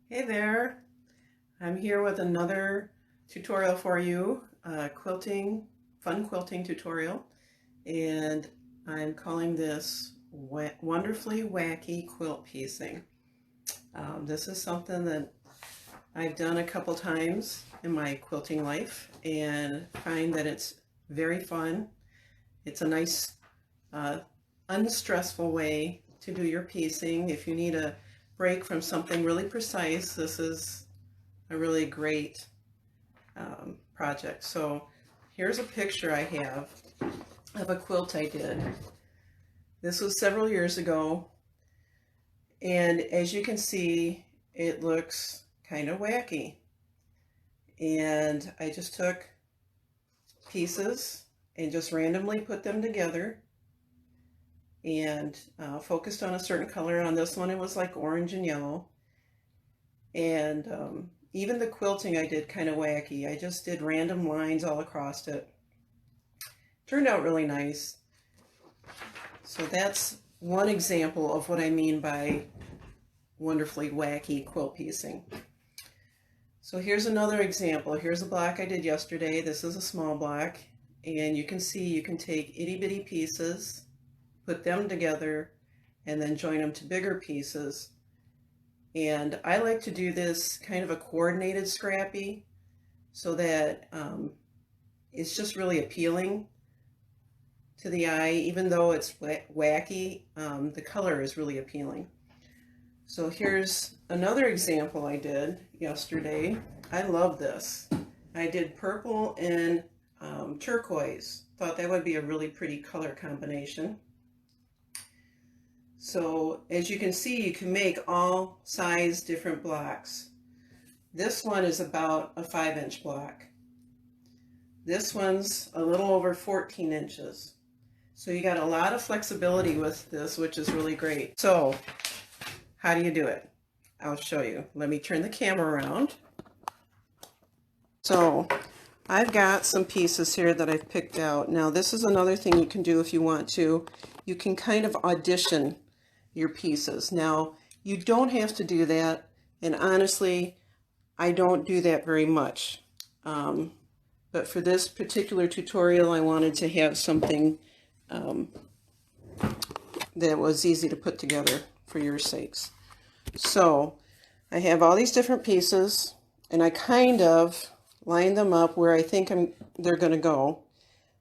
Hey there, I'm here with another tutorial for you, fun quilting tutorial, and I'm calling this Wonderfully Wacky Quilt Piecing. This is something that I've done a couple times in my quilting life and find that it's very fun. It's a nice, uh, unstressful way to do your piecing. If you need a break from something really precise, this is a really great project. So here's a picture I have of a quilt I did. This was several years ago, and as you can see, it looks kind of wacky. And I just took pieces and just randomly put them together and focused on a certain color. On this one, it was like orange and yellow. And even the quilting I did kind of wacky. I just did random lines all across it. Turned out really nice. So that's one example of what I mean by wonderfully wacky quilt piecing. So here's another example. Here's a block I did yesterday. This is a small block, and you can see you can take itty bitty pieces, put them together, and then join them to bigger pieces. And I like to do this kind of a coordinated scrappy so that it's just really appealing to the eye. Even though it's wacky, the color is really appealing. So here's another example I did yesterday. I love this. I did purple and turquoise. Thought that would be a really pretty color combination. So as you can see, you can make all size different blocks. This one is about a 5-inch block. This one's a little over 14 inches. So you got a lot of flexibility with this, which is really great. So how do you do it? I'll show you. Let me turn the camera around. So I've got some pieces here that I've picked out. Now this is another thing you can do if you want to. You can kind of audition your pieces. Now you don't have to do that, and honestly I don't do that very much. But for this particular tutorial I wanted to have something that was easy to put together for your sakes. So I have all these different pieces, and I kind of line them up where I think they're going to go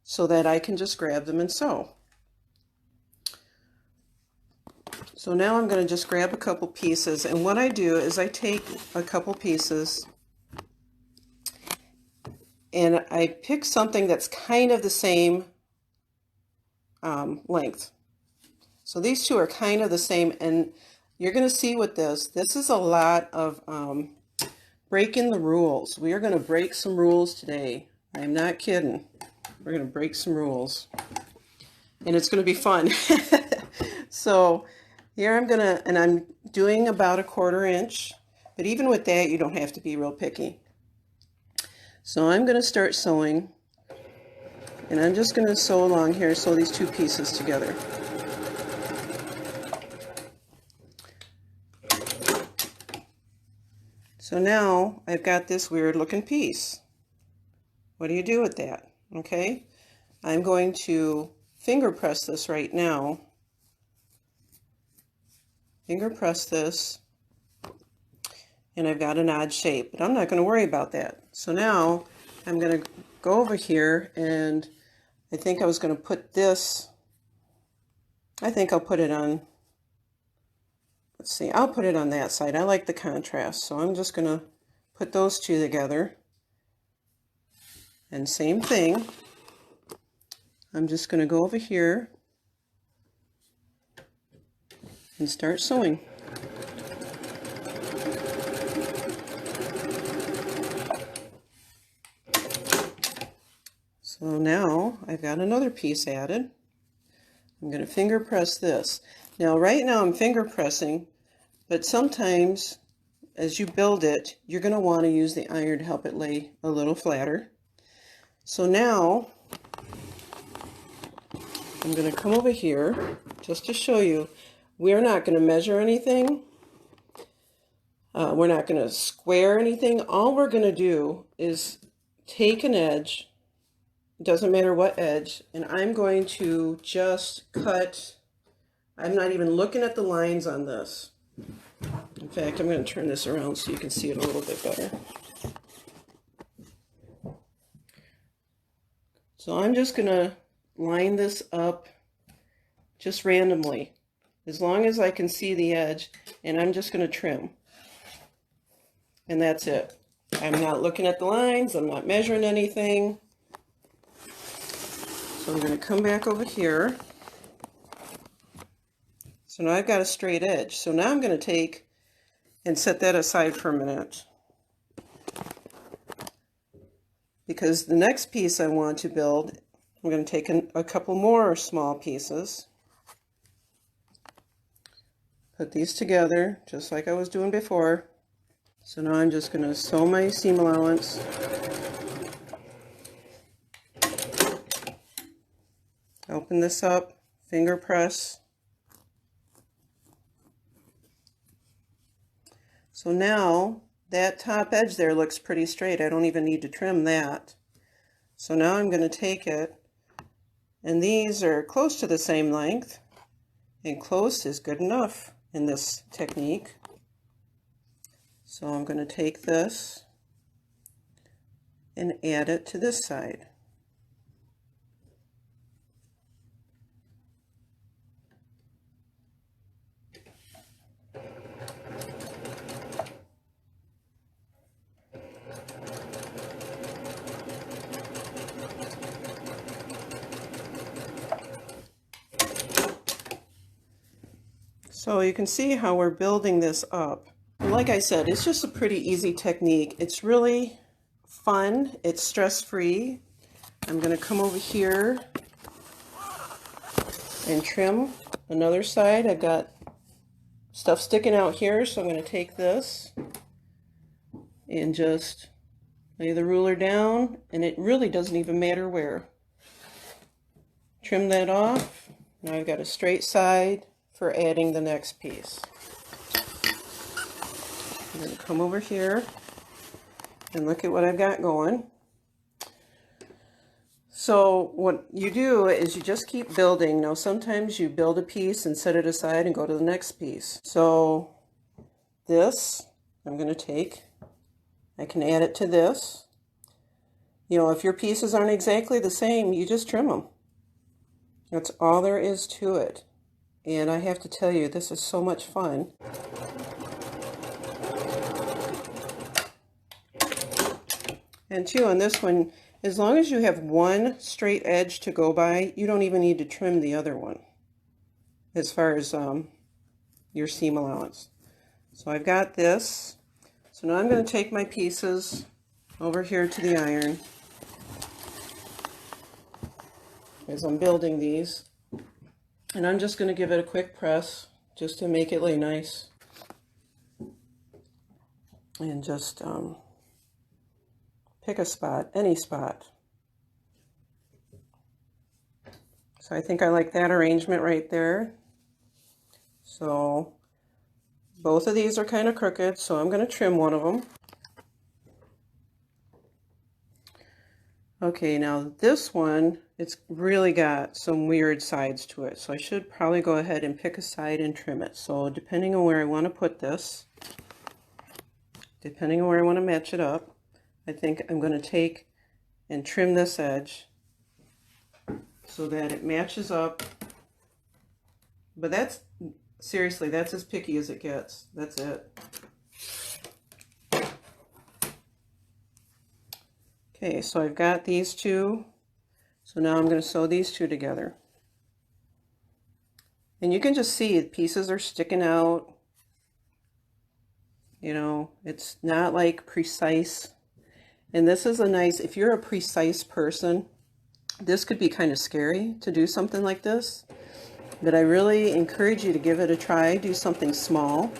so that I can just grab them and sew. So now I'm going to just grab a couple pieces, and what I do is I take a couple pieces and I pick something that's kind of the same length. So these two are kind of the same, and you're going to see with this is a lot of breaking the rules. We are going to break some rules today. I'm not kidding. We're going to break some rules, and it's going to be fun. So here I'm doing about a 1/4 inch, but even with that, you don't have to be real picky. So I'm going to start sewing, and I'm just going to sew along here, sew these two pieces together. So now I've got this weird looking piece. What do you do with that? Okay, I'm going to finger press this right now. Finger press this, and I've got an odd shape, but I'm not going to worry about that. So now I'm going to go over here, and I think I was going to put this, I think I'll put it on, let's see, I'll put it on that side. I like the contrast, so I'm just going to put those two together. And same thing, I'm just going to go over here and start sewing. So now I've got another piece added. I'm going to finger press this. Now right now I'm finger pressing, but sometimes as you build it, you're going to want to use the iron to help it lay a little flatter. So now I'm going to come over here just to show you. We're not going to measure anything. We're not going to square anything. All we're going to do is take an edge, it doesn't matter what edge, and I'm going to just cut. I'm not even looking at the lines on this. In fact, I'm going to turn this around so you can see it a little bit better. So I'm just going to line this up just randomly, as long as I can see the edge, and I'm just going to trim. And that's it. I'm not looking at the lines, I'm not measuring anything. So I'm going to come back over here. So now I've got a straight edge. So now I'm going to take and set that aside for a minute, because the next piece I want to build, I'm going to take a couple more small pieces, put these together just like I was doing before. So now I'm just going to sew my seam allowance. Open this up, finger press. So now that top edge there looks pretty straight. I don't even need to trim that. So now I'm going to take it, and these are close to the same length, and close is good enough in this technique. So I'm going to take this and add it to this side. So you can see how we're building this up. Like I said, it's just a pretty easy technique. It's really fun. It's stress-free. I'm going to come over here and trim another side. I've got stuff sticking out here, so I'm going to take this and just lay the ruler down, and it really doesn't even matter where. Trim that off. Now I've got a straight side for adding the next piece. I'm going to come over here and look at what I've got going. So what you do is you just keep building. Now sometimes you build a piece and set it aside and go to the next piece. So this I'm going to take, I can add it to this. You know, if your pieces aren't exactly the same, you just trim them. That's all there is to it. And I have to tell you, this is so much fun. And too, on this one, as long as you have one straight edge to go by, you don't even need to trim the other one as far as your seam allowance. So I've got this. So now I'm going to take my pieces over here to the iron as I'm building these. And I'm just going to give it a quick press just to make it lay nice. And just pick a spot, any spot. So I think I like that arrangement right there. So both of these are kind of crooked, so I'm going to trim one of them. Okay, now this one, it's really got some weird sides to it, so I should probably go ahead and pick a side and trim it. So depending on where I want to put this, depending on where I want to match it up, I think I'm going to take and trim this edge so that it matches up. But that's, seriously, that's as picky as it gets. That's it. Okay, so I've got these two. So now I'm going to sew these two together. And you can just see the pieces are sticking out. You know, it's not like precise. And this is a nice, if you're a precise person, this could be kind of scary to do something like this. But I really encourage you to give it a try. Do something small.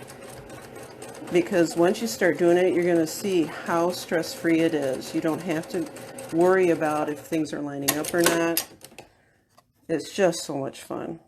Because once you start doing it, you're going to see how stress-free it is. You don't have to worry about if things are lining up or not. It's just so much fun.